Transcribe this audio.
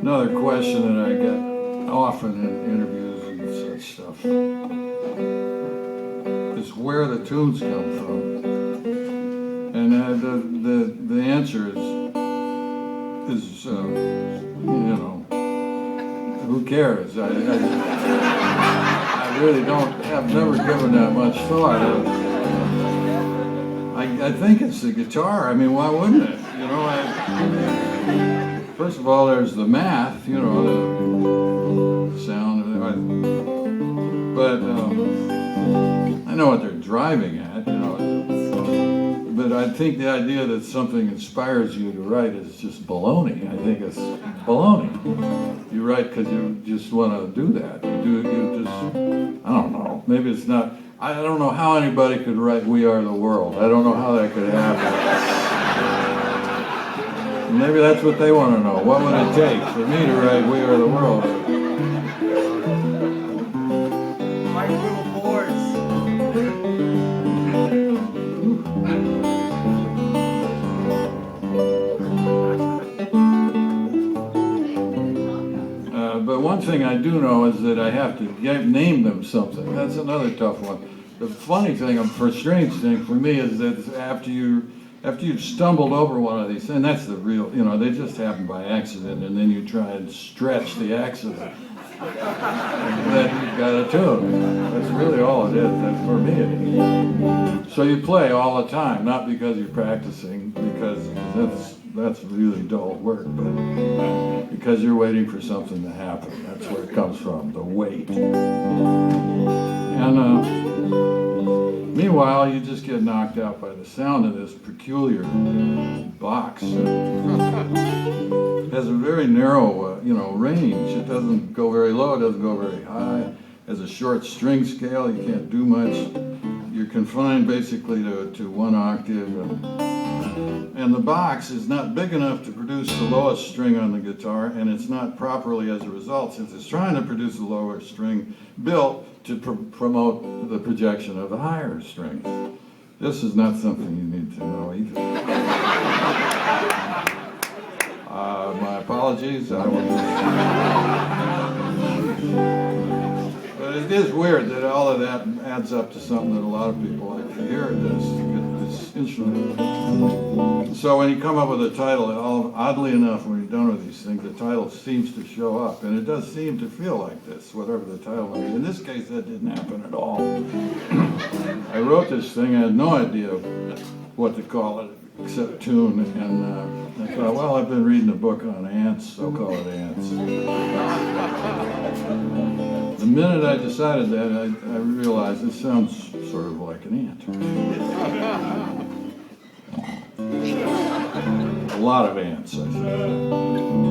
Another question that I get often in interviews and such stuff is where the tunes come from. And the answer is who cares? I really don't, I've never given that much thought. I think it's the guitar. I mean, why wouldn't it? First of all, there's the math, the sound, but I know what they're driving at, but I think the idea that something inspires you to write is just baloney. I think it's baloney. You write because you just want to do that. You just, I don't know, maybe it's not, I don't know how anybody could write "We Are the World." I don't know how that could happen. Maybe that's what they want to know. What would it take for me to write "We Are the World"? My little boards. But one thing I do know is that I have to name them something. That's another tough one. The funny thing, or strange thing for me, is that after you've stumbled over one of these, and that's the real, they just happen by accident, and then you try and stretch the accident, and then you've got a tune. That's really all it is. That's for me it is. So you play all the time, not because you're practicing, because that's really dull work, but because you're waiting for something to happen. That's where it comes from, the wait. And meanwhile, you just get knocked out by the sound of this peculiar box. It has a very narrow, range. It doesn't go very low, it doesn't go very high. It has a short string scale, you can't do much. You're confined basically to one octave. And the box is not big enough to produce the lowest string on the guitar, and it's not properly, as a result, since it's trying to produce the lower string, built to promote the projection of the higher strings. This is not something you need to know either. My apologies. But it is weird that all of that adds up to something that a lot of people like to hear, this instrument. So when you come up with a title, oddly enough, when you're done with these things, the title seems to show up. And it does seem to feel like this, whatever the title is. In this case, that didn't happen at all. I wrote this thing, I had no idea what to call it, except tune. And I thought, well, I've been reading a book on ants, so I'll call it Ants. The minute I decided that, I realized this sounds sort of like an ant. A lot of ants, I think.